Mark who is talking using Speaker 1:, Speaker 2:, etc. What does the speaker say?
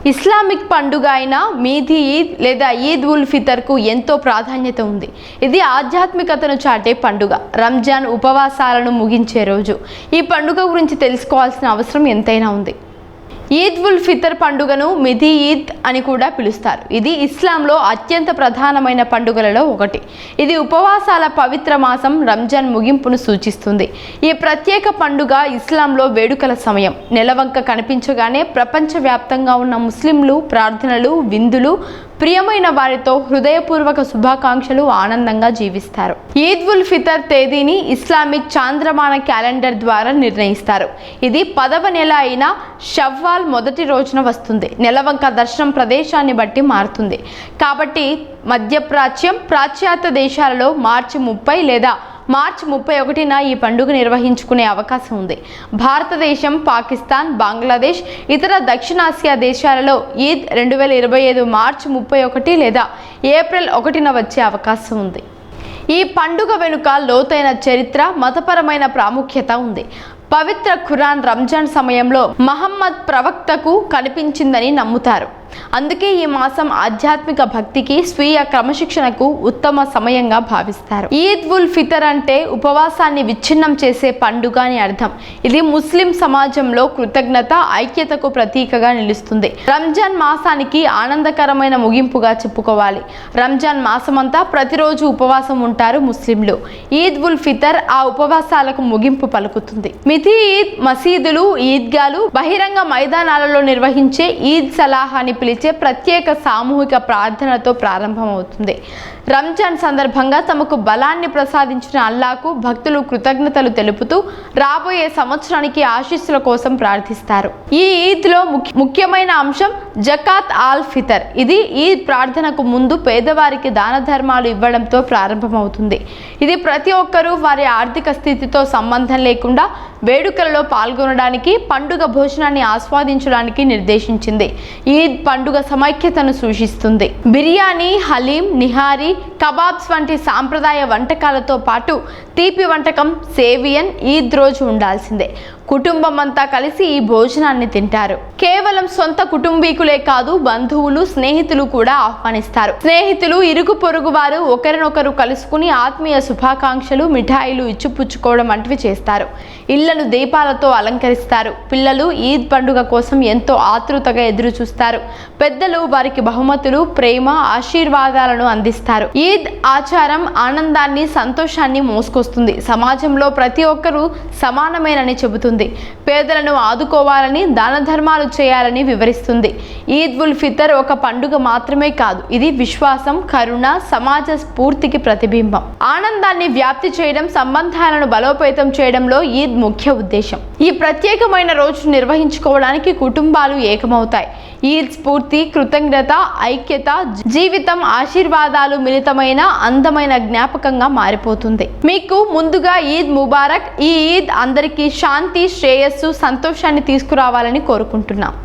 Speaker 1: Islamic పండుగ అయిన మీది ఈద్ లేదా ఈద్ ఉల్ ఫితర్కు ఎంతో ప్రాధాన్యత ఉంది. ఇది ఆధ్యాత్మికతను చాటే పండుగ. రంజాన్ ఉపవాసాలను ముగించే రోజు. ఈ పండుగ గురించి తెలుసుకోవాల్సిన అవసరం ఎంతైనా ఉంది. ఈద్ ఉల్ ఫితర్ పండుగను మిది ఈద్ అని కూడా పిలుస్తారు. ఇది ఇస్లాంలో అత్యంత ప్రధానమైన పండుగలలో ఒకటి. ఇది ఉపవాసాల పవిత్ర మాసం రంజాన్ ముగింపును సూచిస్తుంది. ఈ ప్రత్యేక పండుగ ఇస్లాంలో వేడుకల సమయం. నెలవంక కనిపించగానే ప్రపంచవ్యాప్తంగా ఉన్న ముస్లింలు ప్రార్థనలు, విందులు, ప్రియమైన వారితో హృదయపూర్వక శుభాకాంక్షలు ఆనందంగా జీవిస్తారు. ఈద్ ఉల్ ఫితర్ తేదీని ఇస్లామిక్ చాంద్రమాన క్యాలెండర్ ద్వారా నిర్ణయిస్తారు. ఇది 10వ నెల అయిన షవ్వాల్ మొదటి రోజున వస్తుంది. నెలవంక దర్శనం ప్రదేశాన్ని బట్టి మారుతుంది. కాబట్టి మధ్యప్రాచ్యం, పాశ్చాత్య దేశాలలో మార్చి 30 లేదా మార్చి 31న ఈ పండుగ నిర్వహించుకునే అవకాశం ఉంది. భారతదేశం, పాకిస్తాన్, బంగ్లాదేశ్, ఇతర దక్షిణాసియా దేశాలలో ఈద్ 2025 మార్చి 31 లేదా ఏప్రిల్ 1న వచ్చే అవకాశం ఉంది. ఈ పండుగ వెనుక లోతైన చరిత్ర, మతపరమైన ప్రాముఖ్యత ఉంది. పవిత్ర ఖురాన్ రంజాన్ సమయంలో మహమ్మద్ ప్రవక్తకు కనిపించిందని నమ్ముతారు. అందుకే ఈ మాసం ఆధ్యాత్మిక భక్తికి, స్వీయ క్రమశిక్షణకు ఉత్తమ సమయంగా భావిస్తారు. ఈద్ ఉల్ ఫితర్ అంటే ఉపవాసాన్ని విచ్ఛిన్నం చేసే పండుగ అని అర్థం. ఇది ముస్లిం సమాజంలో కృతజ్ఞత, ఐక్యతకు ప్రతీకగా నిలుస్తుంది. రంజాన్ మాసానికి ఆనందకరమైన ముగింపుగా చెప్పుకోవాలి. రంజాన్ మాసమంతా ప్రతిరోజు ఉపవాసం ఉంటారు ముస్లింలు. ఈద్ ఉల్ ఫితర్ ఆ ఉపవాసాలకు ముగింపు పలుకుతుంది. మితి ఈద్ మసీదులు, ఈద్గాలు, బహిరంగ మైదానాలలో నిర్వహించే ఈద్ సలాహ్ అని పిలిచే ప్రత్యేక సామూహిక ప్రార్థనతో ప్రారంభమవుతుంది. రంజాన్ సందర్భంగా తమకు బలాన్ని ప్రసాదించిన అల్లాకు భక్తులు కృతజ్ఞతలు తెలుపుతూ రాబోయే సంవత్సరానికి ఆశీస్సుల కోసం ప్రార్థిస్తారు. ఈ ఈద్లో ముఖ్యమైన అంశం జకాత్ ఆల్ ఫితర్. ఇది ఈద్ ప్రార్థనకు ముందు పేదవారికి దాన ధర్మాలు ఇవ్వడంతో ప్రారంభమవుతుంది. ఇది ప్రతి ఒక్కరూ వారి ఆర్థిక స్థితితో సంబంధం లేకుండా వేడుకలలో పాల్గొనడానికి, పండుగ భోజనాన్ని ఆస్వాదించడానికి నిర్దేశించింది. ఈద్ పండుగ సమైక్యతను సూచిస్తుంది. బిర్యానీ, హలీం, నిహారీ, కబాబ్స్ వంటి సాంప్రదాయ వంటకాలతో పాటు తీపి వంటకం సేవియన్ ఈద్ రోజు ఉండాల్సిందే. కుటుంబం అంతా కలిసి ఈ భోజనాన్ని తింటారు. కేవలం సొంత కుటుంబీకులే కాదు, బంధువులు, స్నేహితులు కూడా ఆహ్వానిస్తారు. స్నేహితులు, ఇరుగు పొరుగు వారు ఒకరినొకరు కలుసుకుని ఆత్మీయ శుభాకాంక్షలు, మిఠాయిలు ఇచ్చిపుచ్చుకోవడం వంటివి చేస్తారు. ఇళ్లను దీపాలతో అలంకరిస్తారు. పిల్లలు ఈద్ పండుగ కోసం ఎంతో ఆతృతగా ఎదురు చూస్తారు. పెద్దలు వారికి బహుమతులు, ప్రేమ, ఆశీర్వాదాలను అందిస్తారు. ఈద్ ఆచారం ఆనందాన్ని, సంతోషాన్ని మోసుకొస్తుంది. సమాజంలో ప్రతి ఒక్కరూ సమానమేనని చెబుతుంది. పేదలను ఆదుకోవాలని, దాన ధర్మాలు చేయాలని వివరిస్తుంది. ఈద్ ఉల్ ఫితర్ ఒక పండుగ మాత్రమే కాదు, ఇది విశ్వాసం, కరుణ, సమాజ స్ఫూర్తికి ప్రతిబింబం. ఆనందాన్ని వ్యాప్తి చేయడం, సంబంధాలను బలోపేతం చేయడంలో ఈద్ ముఖ్య ఉద్దేశం. ఈ ప్రత్యేకమైన రోజు నిర్వహించుకోవడానికి కుటుంబాలు ఏకమవుతాయి. ఈద్ స్ఫూర్తి, కృతజ్ఞత, ఐక్యత, జీవితం, ఆశీర్వాదాలు మిళితమైన అందమైన జ్ఞాపకంగా మారిపోతుంది. మీకు ముందుగా ఈద్ ముబారక్. ఈ ఈద్ అందరికీ శాంతి, శ్రేయస్సు, సంతోషాన్ని తీసుకురావాలని కోరుకుంటున్నాం.